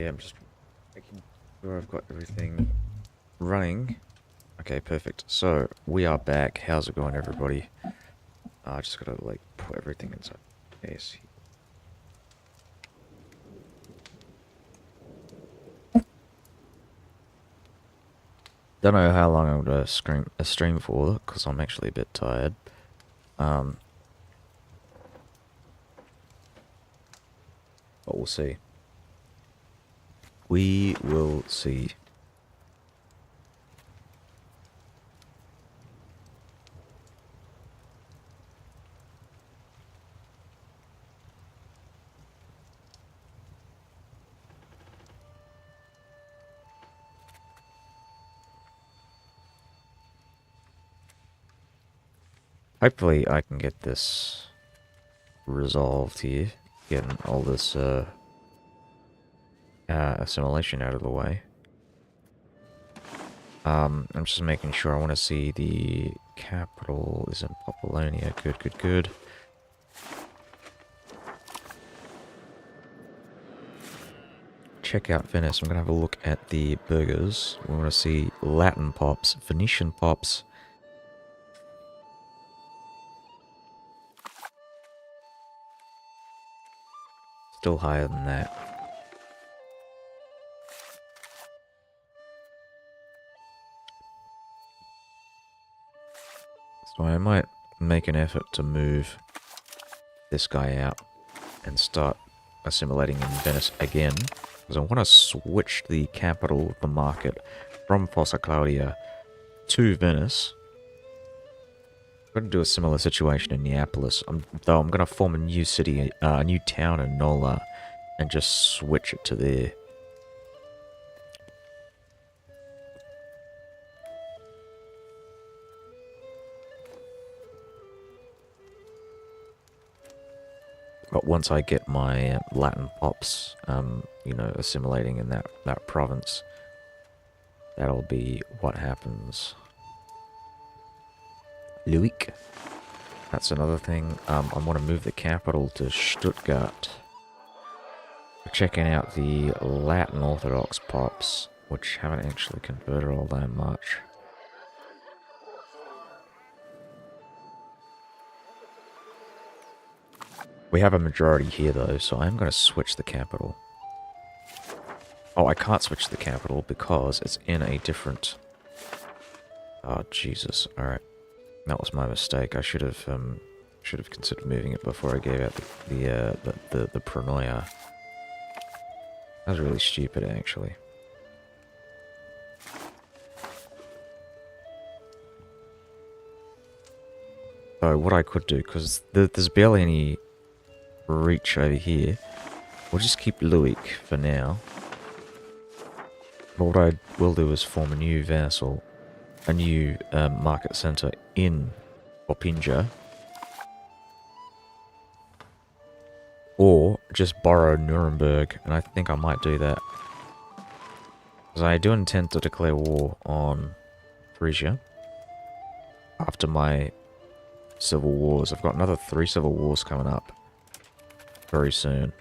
Yeah, I'm just making sure I've got everything running. Okay, perfect. So, we are back. How's it going, everybody? I just gotta, like, put everything inside. Yes. Don't know how long I'm gonna stream for, because I'm actually a bit tired. Um, but we'll see. We will see. Hopefully I can get this resolved here. Getting all this, assimilation out of the way. I'm just making sure I want to see the capital is in Populonia. Good, good, good. Check out Venice. I'm going to have a look at the burgers. We want to see Latin pops, Venetian pops. Still higher than that. So I might make an effort to move this guy out and start assimilating in Venice again. Because I want to switch the capital of the market from Fossa Claudia to Venice. I'm going to do a similar situation in Neapolis. Though I'm going to form a new city, a new town in Nola, and just switch it to there. But once I get my Latin pops, you know, assimilating in that province, that'll be what happens. Luik. That's another thing. I want to move the capital to Stuttgart. We're checking out the Latin Orthodox pops, which haven't actually converted all that much. We have a majority here, though, so I'm going to switch the capital. Oh, I can't switch the capital because it's in a different... Oh, Jesus. Alright. That was my mistake. I should have considered moving it before I gave out the pronoia. That was really stupid, actually. So what I could do, because there's barely any reach over here, we'll just keep Luik for now. But what I will do is form a new vassal, a new market center in Opinja. Or just borrow Nuremberg, and I think I might do that. Because I do intend to declare war on Frisia after my civil wars. I've got another 3 civil wars coming up very soon.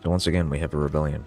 So once again, we have a rebellion.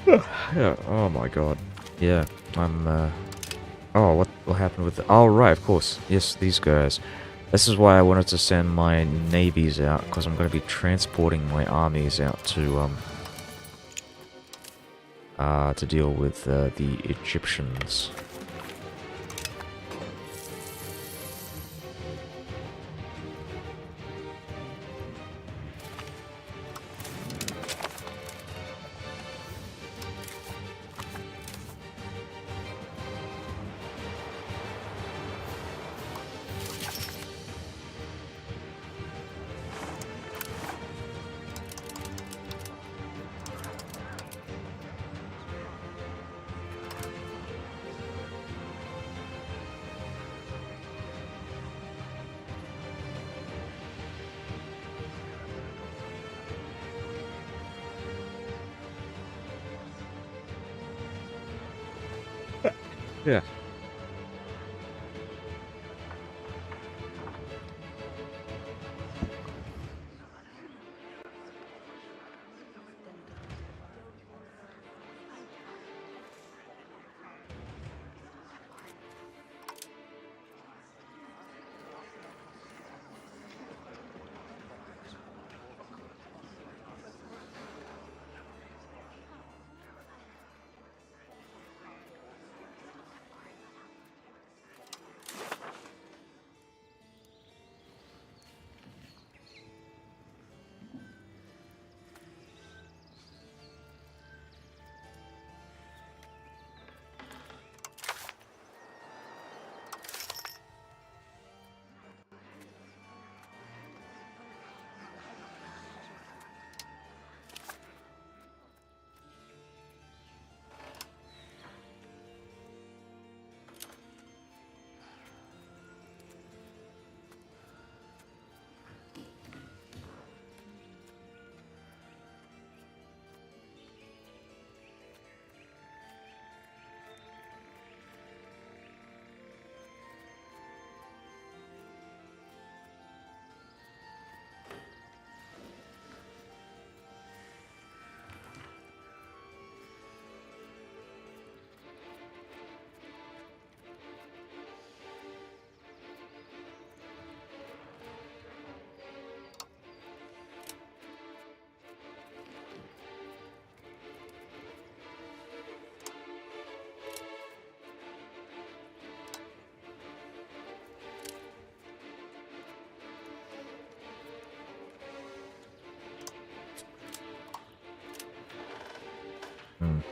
Yeah, oh my god. Yeah, Oh, what happened with oh, right, of course. Yes, these guys. This is why I wanted to send my navies out, because I'm going to be transporting my armies out to deal with the Egyptians. Yeah.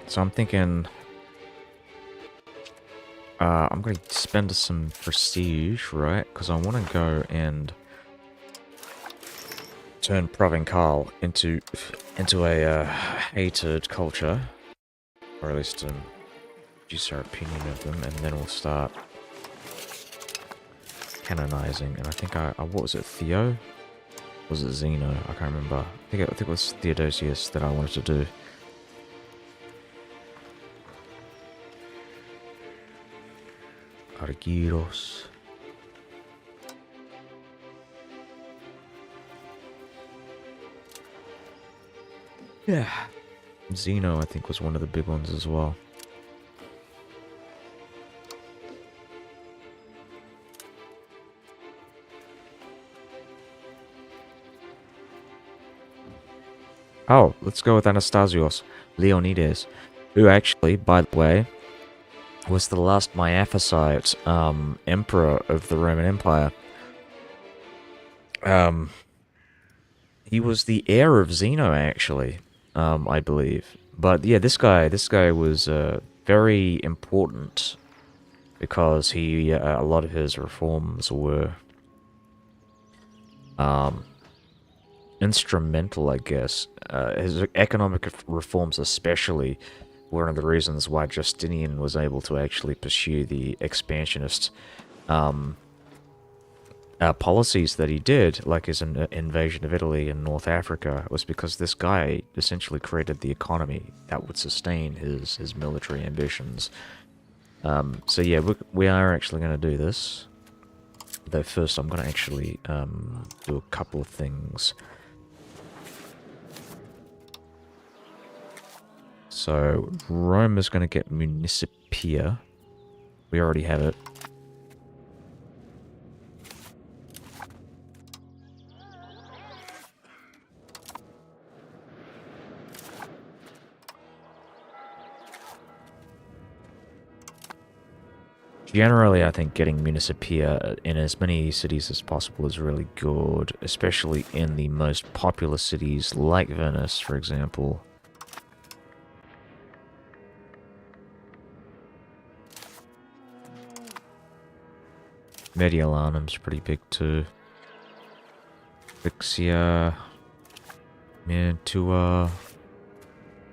So I'm thinking, I'm going to spend some prestige, right? Because I want to go and turn Provencal into a hated culture, or at least reduce our opinion of them, and then we'll start canonizing. And I think what was it, Theo? Or was it Zeno? I can't remember. I think it was Theodosius that I wanted to do. Argyros. Yeah. Zeno, I think, was one of the big ones as well. Oh, let's go with Anastasios Leonides, who actually, by the way, was the last Miaphysite emperor of the Roman Empire. He was the heir of Zeno, actually, I believe. But yeah, this guy was very important because a lot of his reforms were instrumental, I guess. His economic reforms, especially, were one of the reasons why Justinian was able to actually pursue the expansionist policies that he did, like his invasion of Italy and North Africa, was because this guy essentially created the economy that would sustain his military ambitions. So yeah, we are actually going to do this. Though first I'm going to actually do a couple of things. So, Rome is going to get Municipia. We already have it. Generally, I think getting Municipia in as many cities as possible is really good, especially in the most popular cities like Venice, for example. Mediolanum's pretty big too. Vixia, Mantua,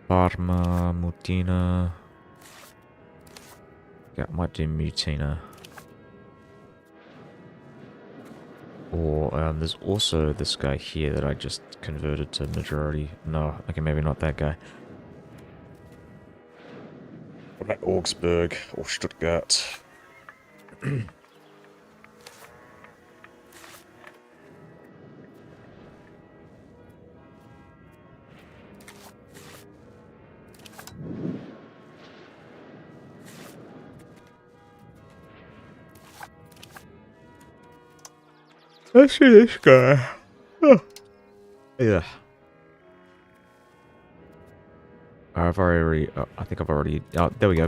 Parma, Mutina. Yeah, might do Mutina. Or there's also this guy here that I just converted to majority. No, okay, maybe not that guy. What about Augsburg or Stuttgart? Let's see this guy. Oh. Yeah. I've already. Oh, I think I've already. Oh, there we go.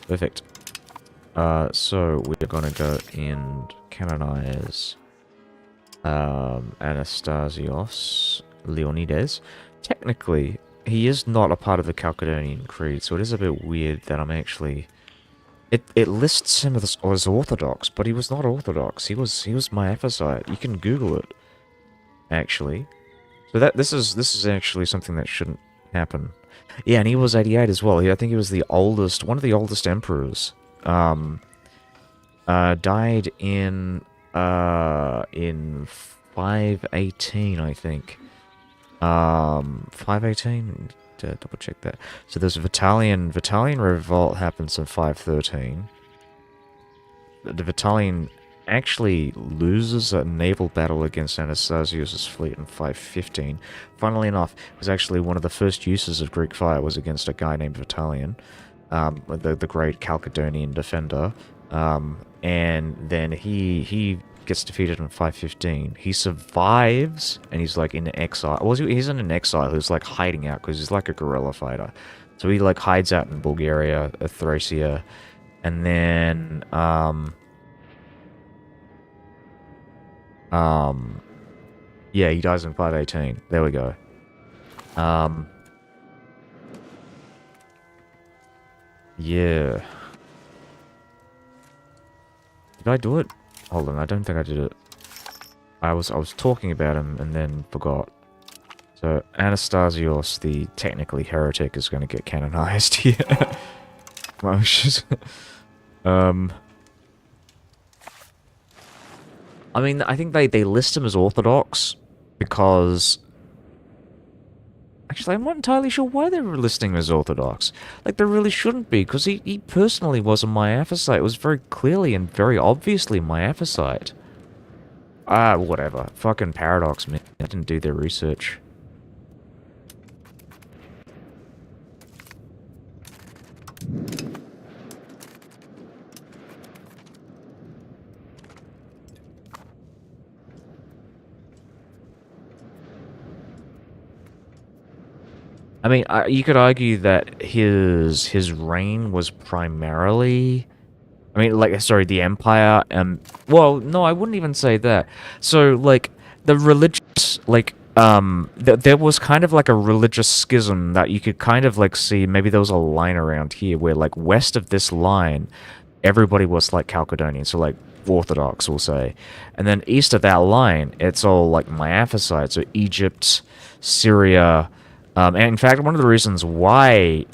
Perfect. So we're gonna go and canonize Anastasios Leonides. Technically, he is not a part of the Chalcedonian Creed, so it is a bit weird that I'm actually. It lists him as Orthodox, but he was not Orthodox. He was Miaphysite. You can Google it, actually. So this is actually something that shouldn't happen. Yeah, and he was 88 as well. I think he was the oldest, one of the oldest emperors. Died in 518, I think. 518. To double check that. So there's a Vitalian revolt happens in 513. The Vitalian actually loses a naval battle against Anastasius' fleet in 515. Funnily enough, it was actually one of the first uses of Greek fire was against a guy named Vitalian, the great Chalcedonian defender. And then he gets defeated in 515. He survives, and he's like in exile. Well, he's in an exile. He's like hiding out because he's like a guerrilla fighter. So he like hides out in Bulgaria, Thracia, and then yeah, he dies in 518. There we go. Yeah. Did I do it? Hold on, I don't think I did it. I was talking about him and then forgot. So Anastasios, the technically heretic, is going to get canonized here. Well, I mean, I think they list him as Orthodox because. Actually, I'm not entirely sure why they were listing him as Orthodox. Like, there really shouldn't be, because he personally was a Miaphysite. It was very clearly and very obviously Miaphysite. Whatever. Fucking Paradox, man. I didn't do their research. I mean, you could argue that his reign was primarily, I mean, like, sorry, the Empire, well, no, I wouldn't even say that. So, like, the religious, like, there was kind of like a religious schism that you could kind of, like, see, maybe there was a line around here where, like, west of this line, everybody was, like, Chalcedonian, so, like, Orthodox, we'll say. And then east of that line, it's all, like, Miaphysite, so Egypt, Syria. And in fact, one of the reasons why,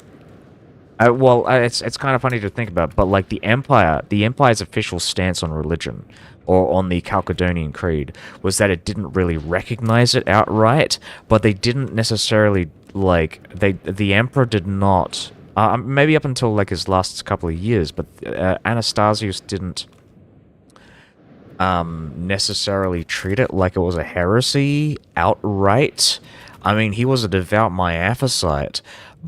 it's kind of funny to think about, but like the Empire's official stance on religion, or on the Chalcedonian Creed, was that it didn't really recognize it outright, but they didn't necessarily, like, the Emperor did not, maybe up until like his last couple of years, but Anastasius didn't necessarily treat it like it was a heresy outright. I mean, he was a devout Miaphysite,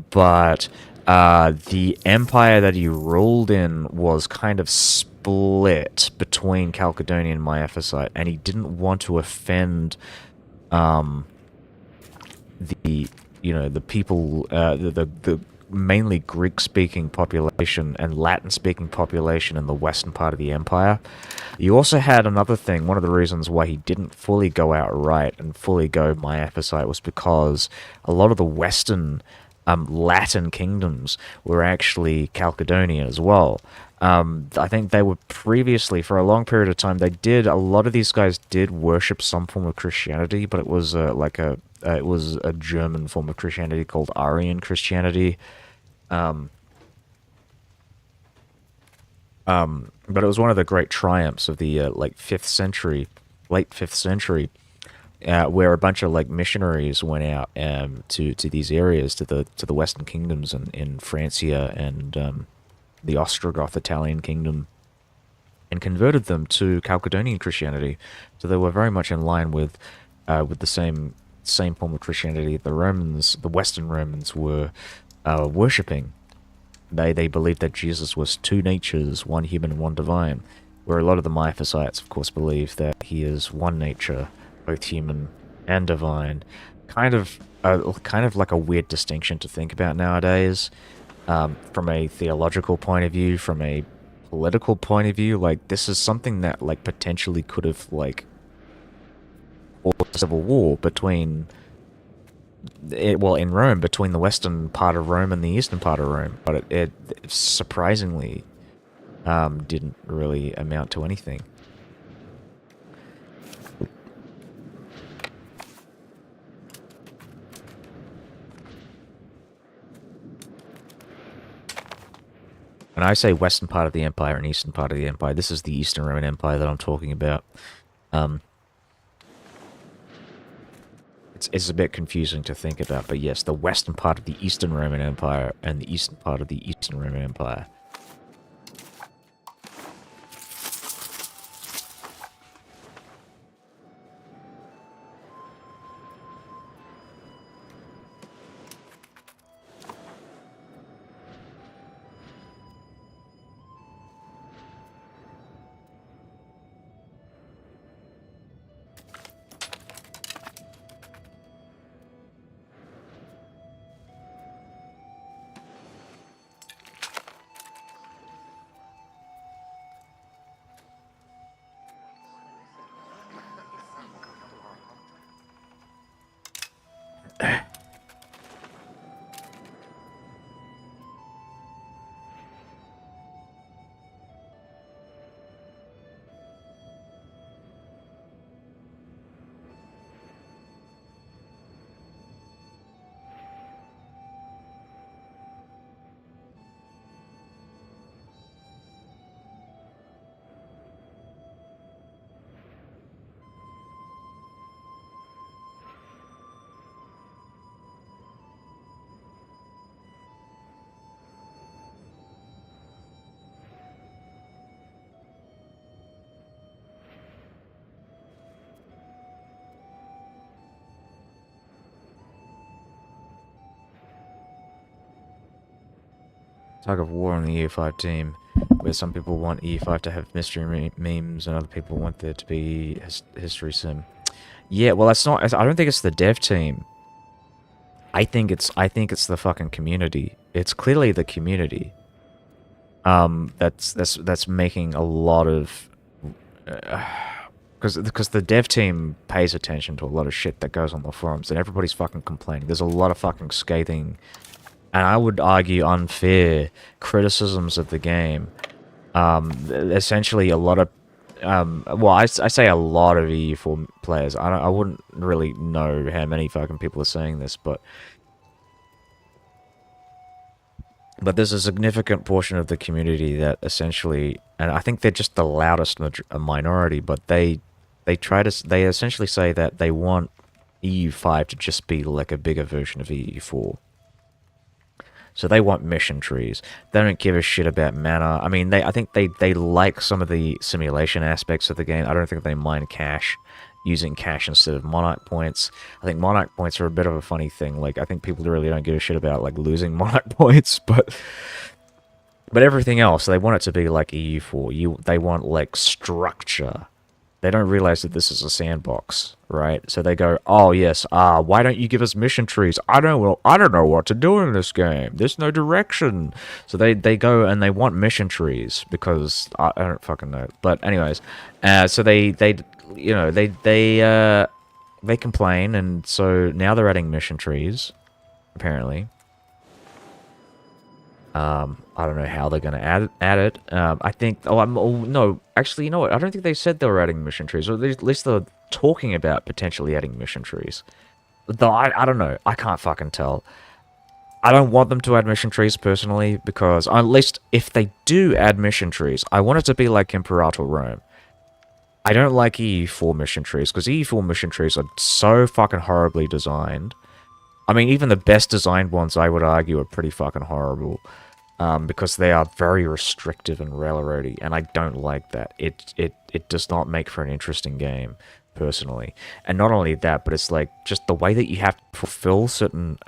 but the empire that he ruled in was kind of split between Chalcedonian and Miaphysite, and he didn't want to offend um, the the people, the mainly Greek-speaking population and Latin-speaking population in the western part of the empire. You also had another thing. One of the reasons why he didn't fully go outright and fully go Miaphysite was because a lot of the western Latin kingdoms were actually Chalcedonian as well. I think they were previously, for a long period of time, a lot of these guys did worship some form of Christianity, but it was it was a German form of Christianity called Arian Christianity. Um, but it was one of the great triumphs of the like 5th century, late 5th century, where a bunch of like missionaries went out to these areas, to the Western kingdoms in Francia and the Ostrogoth Italian kingdom, and converted them to Chalcedonian Christianity. So they were very much in line with the same form of Christianity the Western Romans were worshipping. They believed that Jesus was two natures, one human and one divine, where a lot of the Miaphysites, of course, believe that he is one nature, both human and divine. Kind of like a weird distinction to think about nowadays, from a theological point of view, from a political point of view. Like, this is something that like potentially could have like caused a civil war between in Rome, between the western part of Rome and the eastern part of Rome, but it surprisingly didn't really amount to anything. When I say western part of the empire and eastern part of the empire, this is the Eastern Roman Empire that I'm talking about. Um, it's a bit confusing to think about, but yes, the western part of the Eastern Roman Empire and the eastern part of the Eastern Roman Empire. Tug of war on the E5 team, where some people want E5 to have mystery memes and other people want there to be history sim. Yeah, well, that's not. I don't think it's the dev team. I think it's the fucking community. It's clearly the community. That's making a lot of. Because the dev team pays attention to a lot of shit that goes on the forums, and everybody's fucking complaining. There's a lot of fucking scathing, and I would argue unfair criticisms of the game. Essentially, a lot of well, I say a lot of EU4 players. I wouldn't really know how many fucking people are saying this, but there's a significant portion of the community that essentially, and I think they're just the loudest minority, but they essentially say that they want EU5 to just be like a bigger version of EU4. So they want mission trees. They don't give a shit about mana. I mean, I think they like some of the simulation aspects of the game. I don't think they mind cache. using cash instead of monarch points. I think monarch points are a bit of a funny thing. Like, I think people really don't give a shit about, like, losing monarch points, but everything else, they want it to be like EU4. They want, like, structure. They don't realize that this is a sandbox, right? So they go, oh, yes, why don't you give us mission trees? I don't know what to do in this game. There's no direction. So they go and they want mission trees because I don't fucking know. But anyways, so they complain, and so now they're adding mission trees, apparently. I don't know how they're going to add it. I think... no, actually, you know what? I don't think they said they were adding mission trees. Or at least they're talking about potentially adding mission trees. Though, I don't know. I can't fucking tell. I don't want them to add mission trees, personally, because at least if they do add mission trees, I want it to be like Imperator Rome. I don't like EU4 mission trees, because EU4 mission trees are so fucking horribly designed. I mean, even the best designed ones, I would argue, are pretty fucking horrible. Because they are very restrictive and railroady, and I don't like that. It does not make for an interesting game, personally. And not only that, but it's like just the way that you have to fulfill certain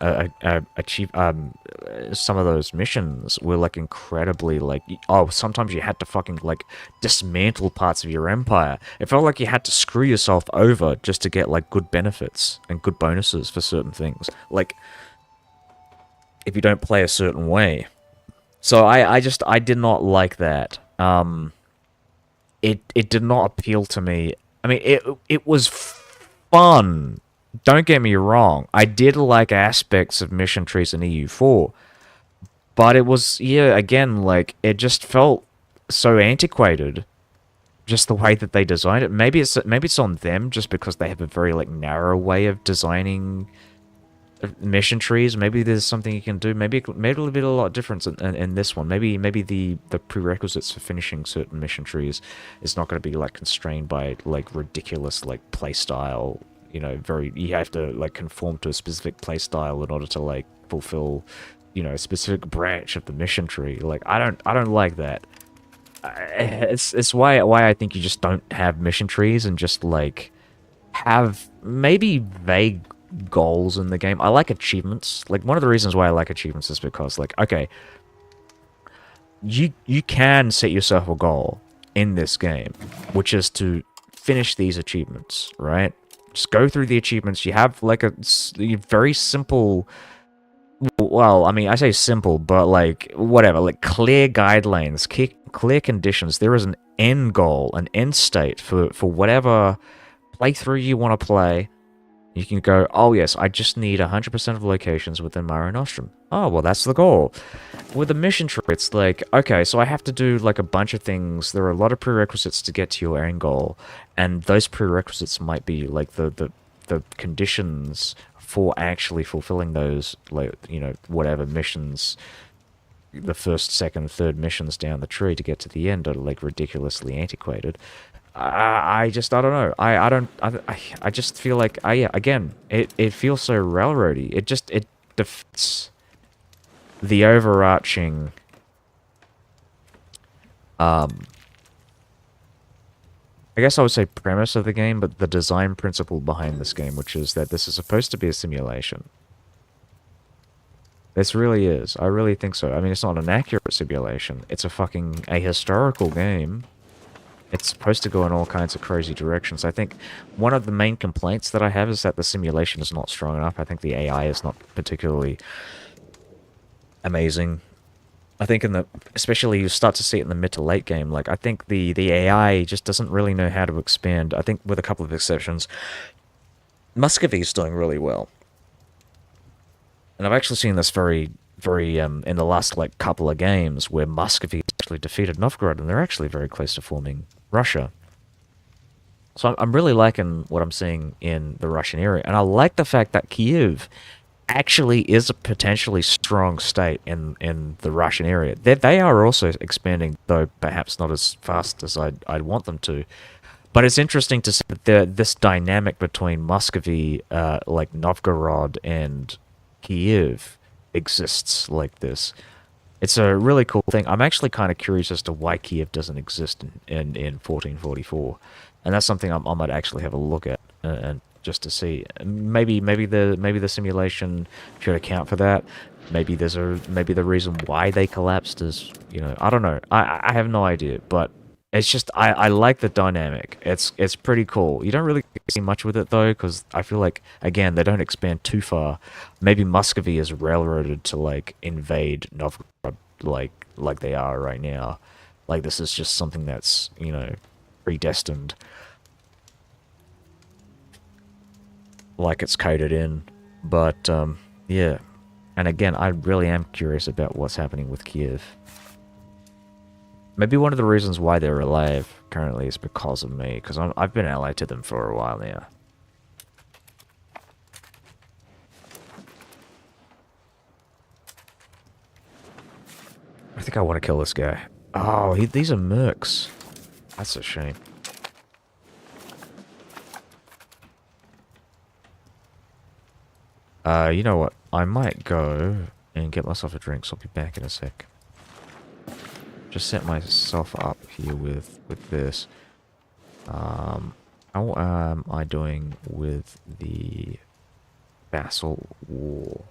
some of those missions were like incredibly like sometimes you had to fucking like dismantle parts of your empire. It felt like you had to screw yourself over just to get like good benefits and good bonuses for certain things. Like if you don't play a certain way. So I did not like that. It did not appeal to me. I mean, it was fun. Don't get me wrong. I did like aspects of mission trees in EU4, but it was, yeah, again, like it just felt so antiquated. Just the way that they designed it. Maybe it's on them, just because they have a very like narrow way of designing mission trees. Maybe there's something you can do. Maybe it'll be a lot different in this one. Maybe the prerequisites for finishing certain mission trees is not going to be like constrained by like ridiculous like playstyle. You know, you have to like conform to a specific playstyle in order to like fulfill, you know, a specific branch of the mission tree. Like I don't like that. It's why I think you just don't have mission trees and just like have maybe vague goals in the game. I like achievements. Like one of the reasons why I like achievements is because like, okay, you can set yourself a goal in this game, which is to finish these achievements, right? Just go through the achievements. You have like a very simple, well, I mean, I say simple, but like whatever, like clear guidelines, clear conditions. There is an end goal, an end state for whatever playthrough you want to play. You can go, oh yes, I just need 100% of locations within Mare Nostrum. Oh, well, that's the goal. With a mission tree, it's like, okay, so I have to do like a bunch of things. There are a lot of prerequisites to get to your end goal, and those prerequisites might be like the conditions for actually fulfilling those, like, you know, whatever missions, the first, second, third missions down the tree to get to the end are like ridiculously antiquated. I don't know. I just feel like, yeah, again, it feels so railroady. It defeats the overarching, I guess I would say premise of the game, but the design principle behind this game, which is that this is supposed to be a simulation. This really is. I really think so. I mean, it's not an accurate simulation. It's a historical game. It's supposed to go in all kinds of crazy directions. I think one of the main complaints that I have is that the simulation is not strong enough. I think the AI is not particularly amazing. I think especially you start to see it in the mid to late game, like I think the AI just doesn't really know how to expand. I think with a couple of exceptions, Muscovy is doing really well. And I've actually seen this very in the last like couple of games where Muscovy actually defeated Novgorod, and they're actually very close to forming Russia. So I'm really liking what I'm seeing in the Russian area, and I like the fact that Kiev actually is a potentially strong state in the Russian area. They are also expanding, though perhaps not as fast as I'd want them to. But it's interesting to see that this dynamic between Muscovy, like Novgorod, and Kiev exists like this. It's a really cool thing. I'm actually kind of curious as to why Kiev doesn't exist in 1444. And that's something I might actually have a look at, and just to see. Maybe the simulation should account for that. Maybe the reason why they collapsed is, I don't know. I have no idea, but it's just I like the dynamic. It's pretty cool. You don't really see much with it though, because I feel like, again, they don't expand too far. Maybe Muscovy is railroaded to like invade Novgorod like they are right now. Like this is just something that's, predestined, like it's coded in. But yeah. And again, I really am curious about what's happening with Kiev. Maybe one of the reasons why they're alive currently is because of me, because I've been allied to them for a while now. I think I want to kill this guy. Oh, these are mercs. That's a shame. You know what? I might go and get myself a drink, so I'll be back in a sec. Just set myself up here with this. How am I doing with the vassal war?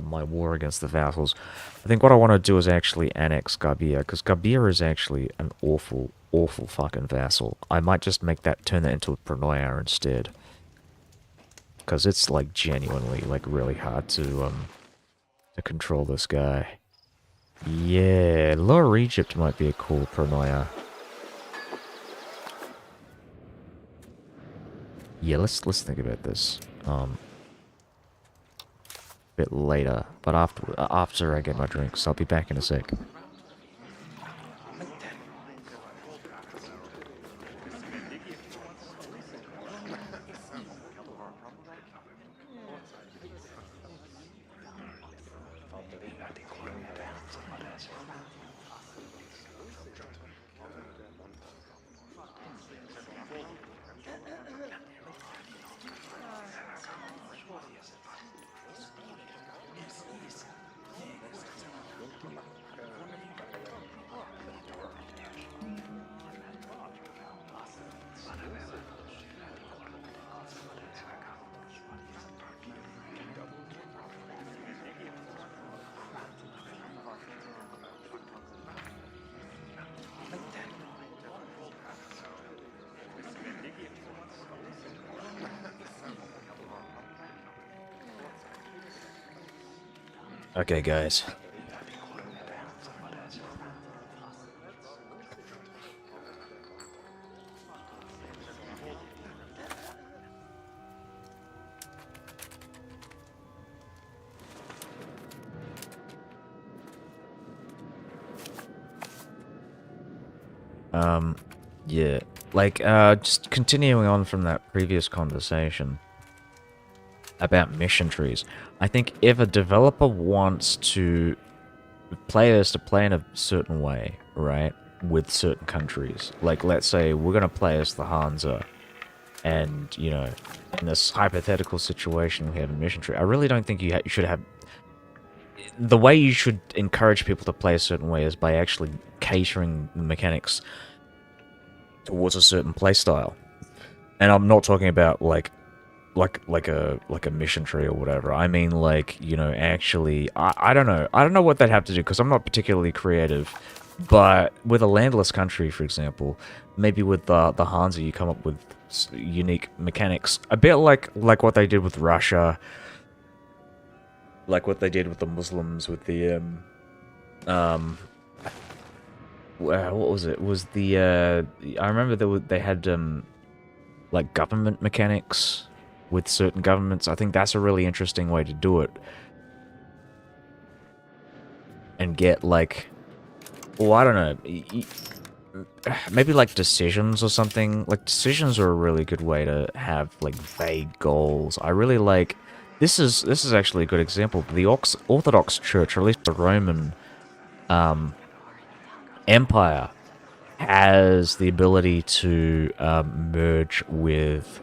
My war against the vassals. I think what I want to do is actually annex Garbia, because Garbia is actually an awful, awful fucking vassal. I might just turn that into a Pronoia instead. Because it's like genuinely like really hard to control this guy. Yeah, Lower Egypt might be a cool Pronoia. Yeah, let's think about this. A bit later, but after I get my drinks, I'll be back in a sec. Okay, guys. Yeah. Like, just continuing on from that previous conversation about mission trees. I think if a developer wants players to play in a certain way, right, with certain countries, like let's say we're going to play as the Hansa, and, in this hypothetical situation we have a mission tree, I really don't think you should have... The way you should encourage people to play a certain way is by actually catering the mechanics towards a certain playstyle. And I'm not talking about like a mission tree or whatever. I mean, like, actually, I don't know. I don't know what they'd have to do, because I'm not particularly creative. But with a landless country, for example, maybe with the Hansa, you come up with unique mechanics, a bit like what they did with Russia, like what they did with the Muslims, with the what was it? Was the I remember they had like government mechanics with certain governments. I think that's a really interesting way to do it. And get like, well, I don't know, maybe like decisions or something. Like decisions are a really good way to have like vague goals. I really like, this is actually a good example. The Orthodox Church, or at least the Roman Empire, has the ability to merge with,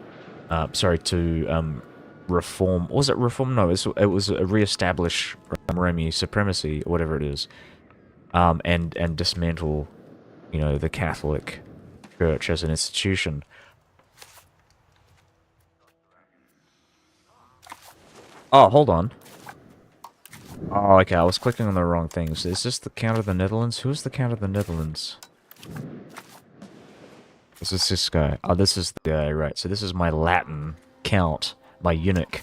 reform. Was it reform? No, it was reestablish Roman supremacy, or whatever it is, and dismantle, the Catholic Church as an institution. Oh, hold on. Oh, okay, I was clicking on the wrong things. Is this the Count of the Netherlands? Who's the Count of the Netherlands? Is this guy? Oh, this is the guy, right. So this is my Latin count, my eunuch.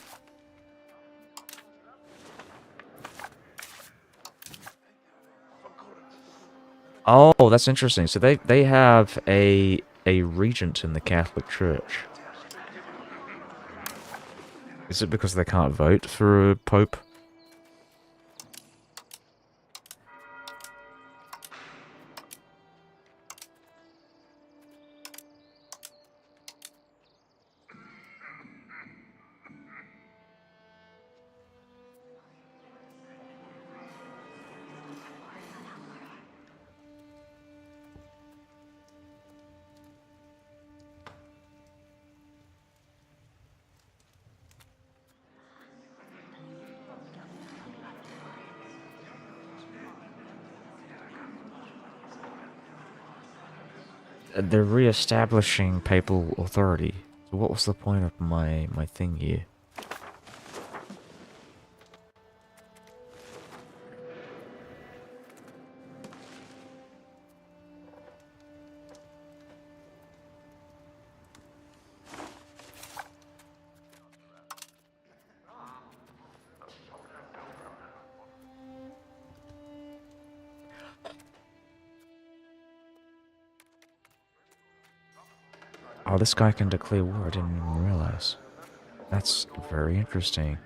Oh, that's interesting. So they have a regent in the Catholic Church. Is it because they can't vote for a pope? They're re-establishing papal authority. So what was the point of my thing here? Oh, this guy can declare war. I didn't even realize. That's very interesting.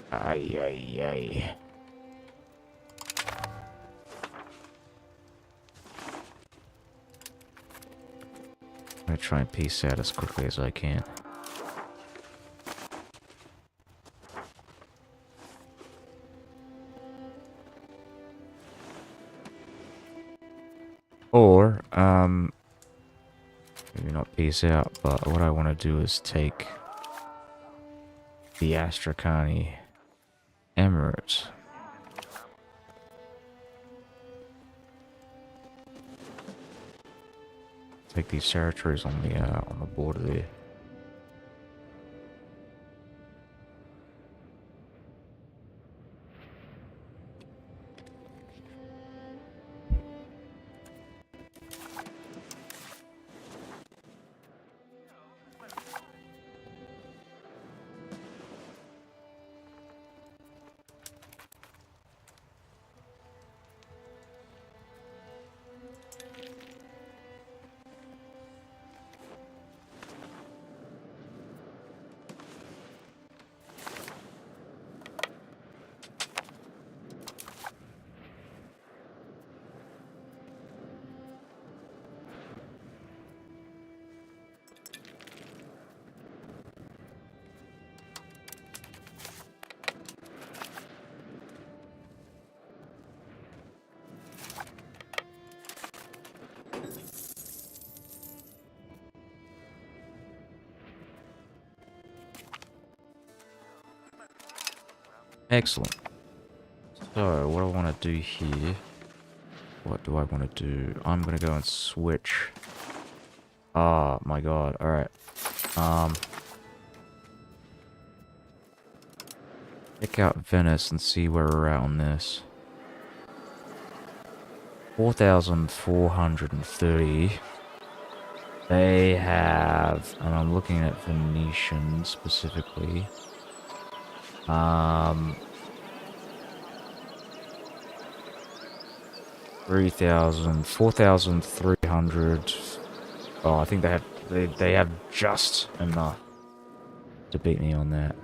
Ay, ay, ay. I'm gonna try and peace out as quickly as I can. Or, maybe not peace out, but what I want to do is take the Astrakani Emirates. Take these territories on the border there. Excellent. So, what I want to do here... What do I want to do? I'm going to go and switch. Ah, my god. Alright. Check out Venice and see where we're at on this. 4,430. They have, and I'm looking at Venetian specifically. 3,000, 4,300. Oh, I think they have just enough to beat me on that.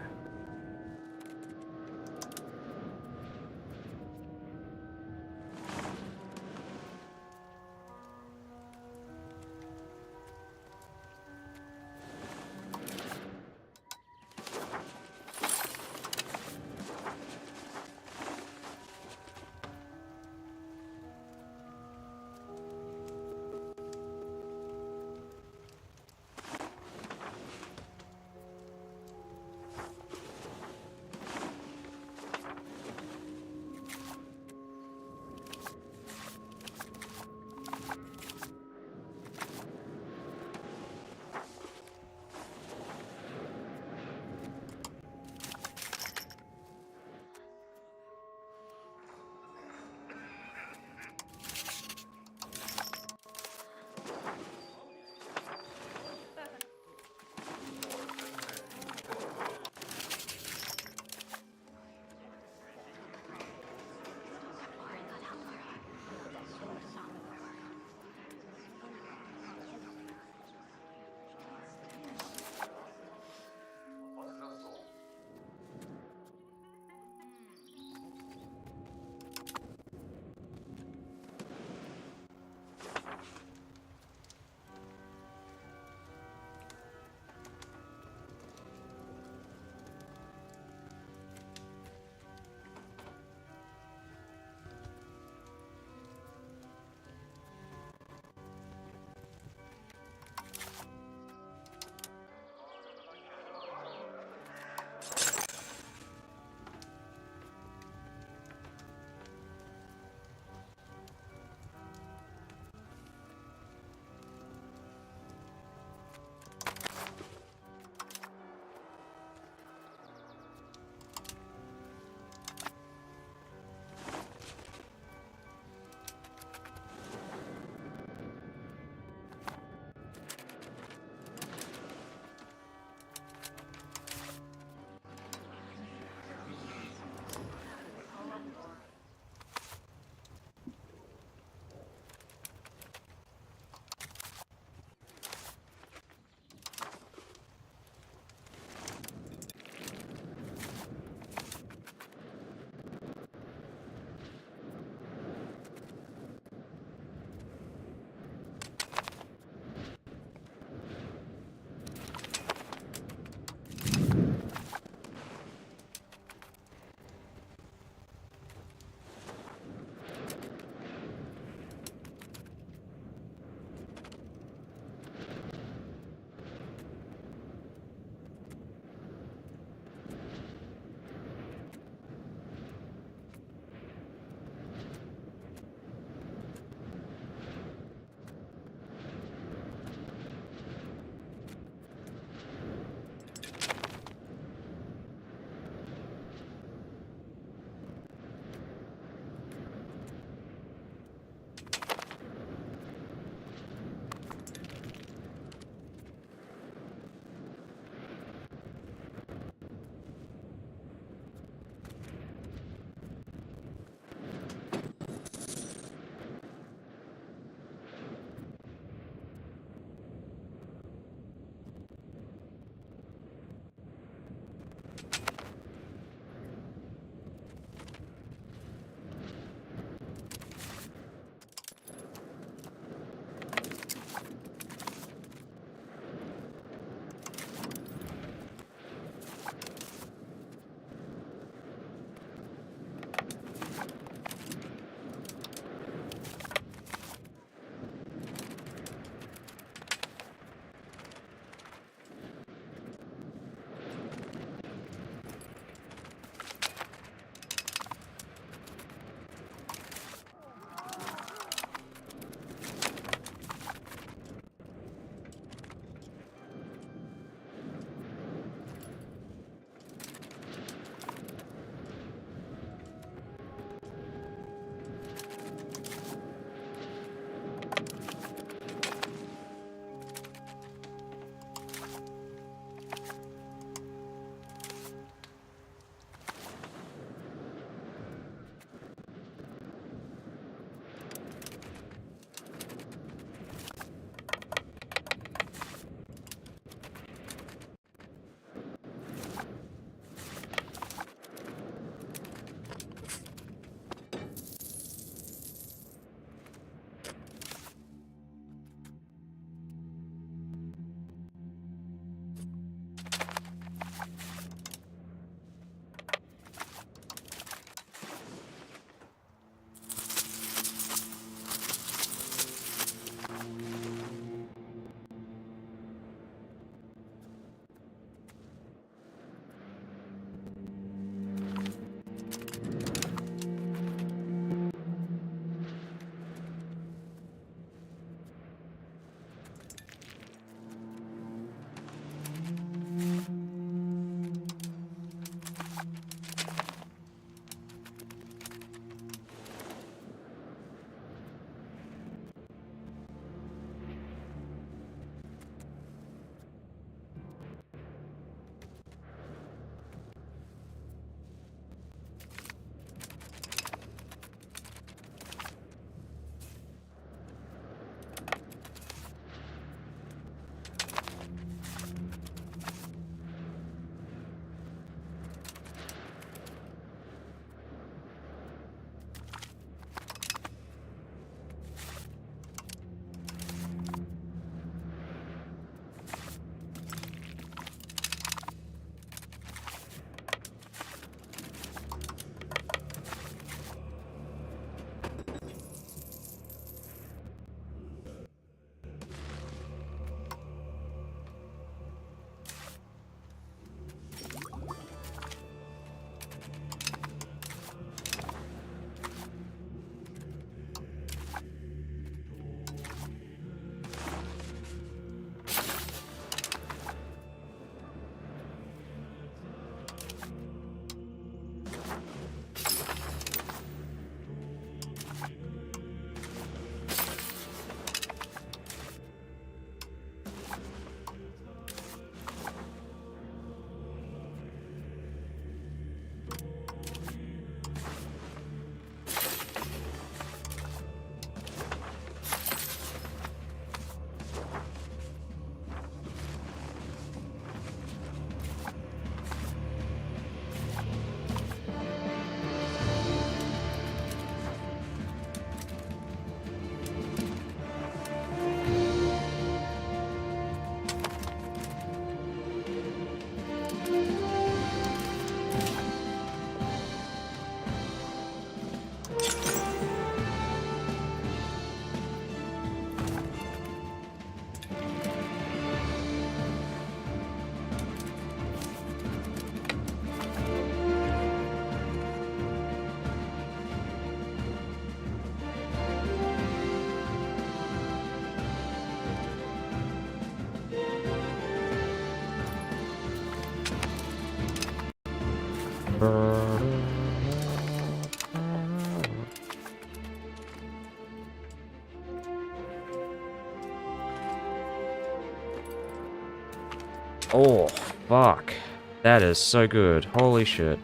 Oh, fuck. That is so good. Holy shit.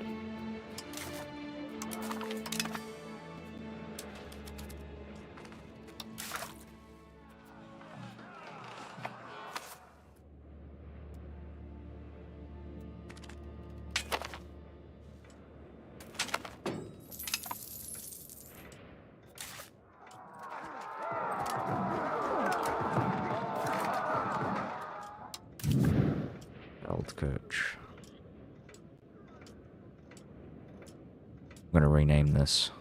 Old coach. I'm gonna rename this.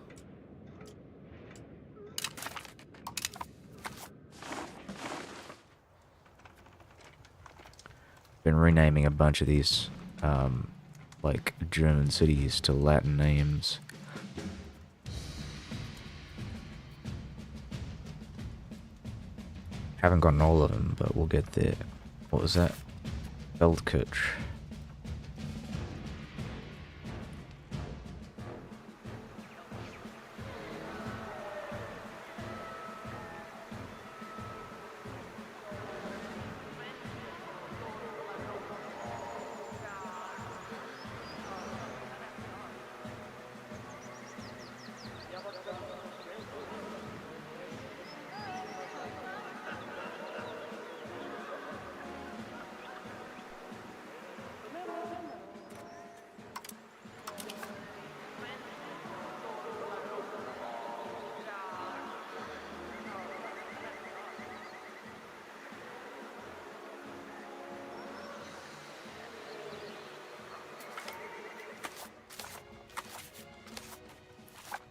Been renaming a bunch of these, like German cities to Latin names. Haven't gotten all of them, but we'll get there. What was that? Feldkirch.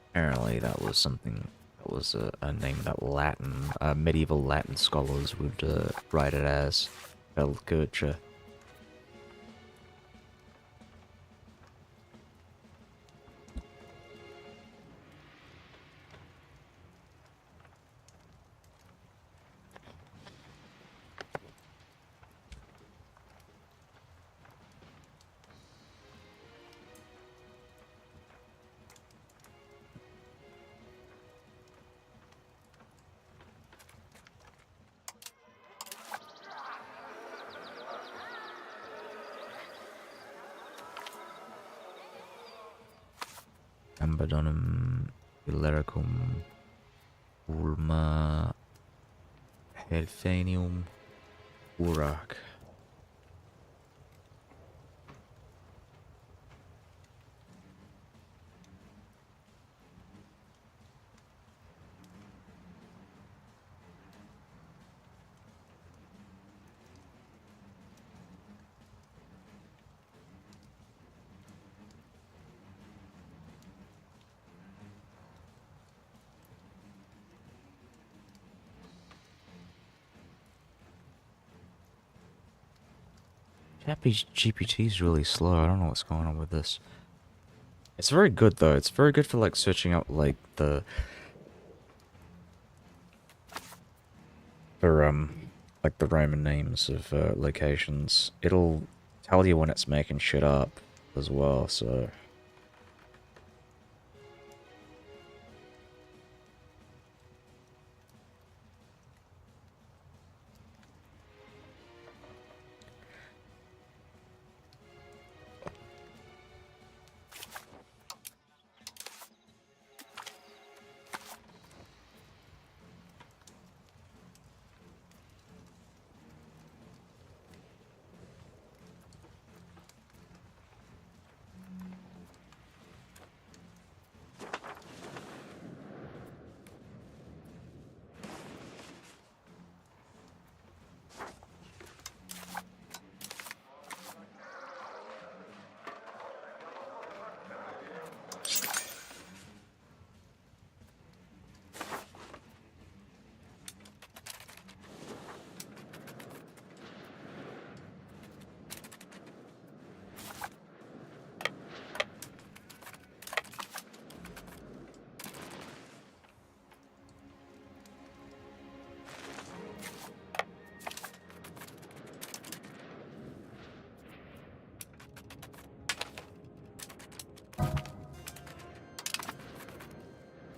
Apparently that was something, that was a name that medieval Latin scholars would write it as Feldkirche. Ambadonum, Ilericum, Ulma, Helfanium, Urak. Chappy's GPT is really slow. I don't know what's going on with this. It's very good though. It's very good for like searching out like like the Roman names of locations. It'll tell you when it's making shit up as well, so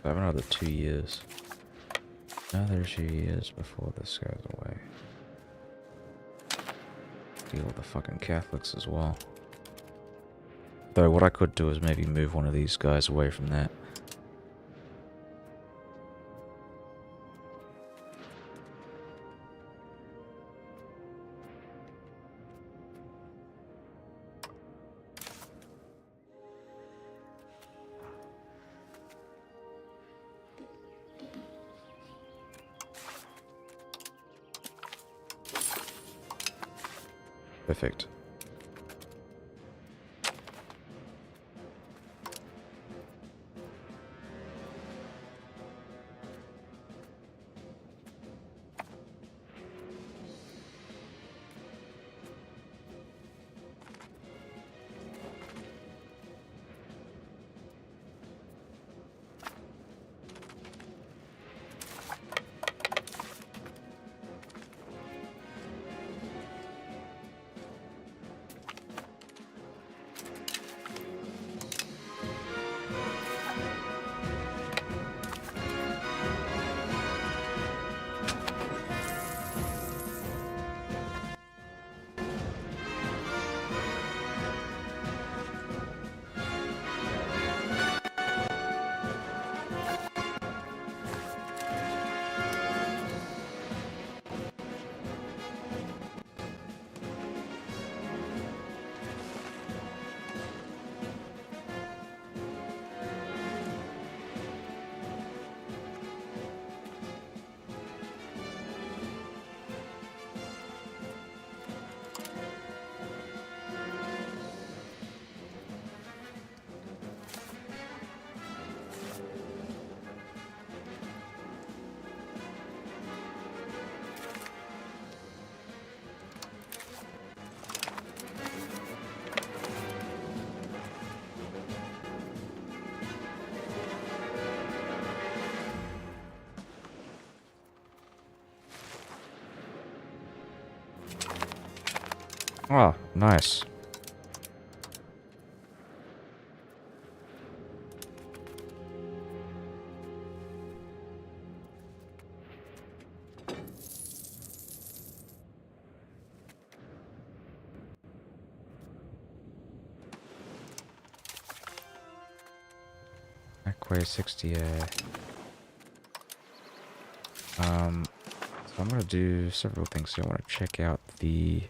I have another 2 years. Another 2 years before this goes away. Deal with the fucking Catholics as well. Though what I could do is maybe move one of these guys away from that. Perfect. Oh, nice. Aqua 60. So I'm gonna do several things here. I want to check out the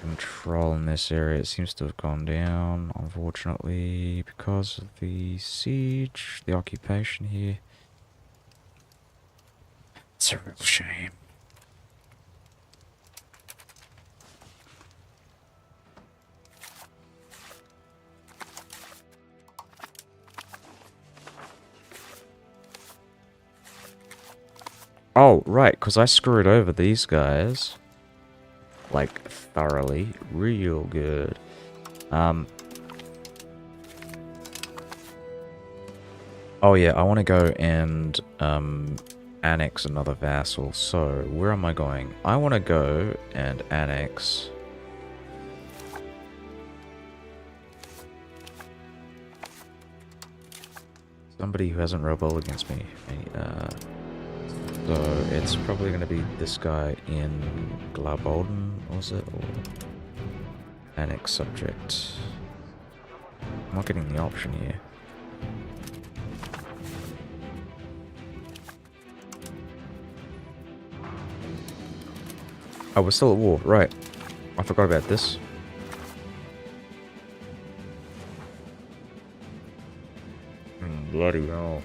control in this area. It seems to have gone down, unfortunately, because of the siege, the occupation here. It's a real shame. Oh, right, because I screwed over these guys. Like, thoroughly. Real good. Oh yeah, I want to go and, annex another vassal. So, where am I going? I want to go and annex... somebody who hasn't rebelled against me. So it's probably going to be this guy in Glabolden, was it? Or annex subject. I'm not getting the option here. Oh, we're still at war, right. I forgot about this. Bloody hell.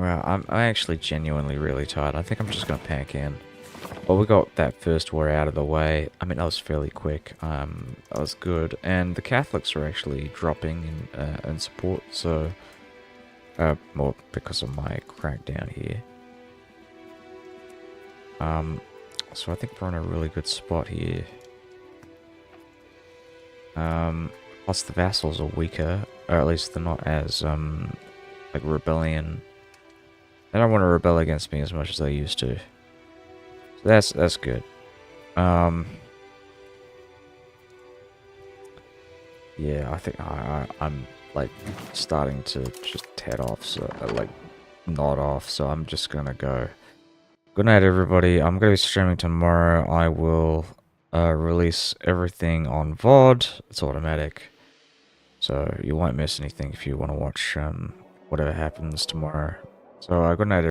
Well, I'm actually genuinely really tired. I think I'm just gonna pack in. Well, we got that first war out of the way. I mean, that was fairly quick. That was good. And the Catholics are actually dropping in support, so... more because of my crackdown here. So I think we're in a really good spot here. Plus the vassals are weaker, or at least they're not as, like rebellion. They don't want to rebel against me as much as they used to. So that's good. Yeah, I think I'm like starting to just head off, so like nod off. So I'm just gonna go. Good night, everybody. I'm gonna be streaming tomorrow. I will release everything on VOD. It's automatic, so you won't miss anything if you want to watch whatever happens tomorrow. So good night.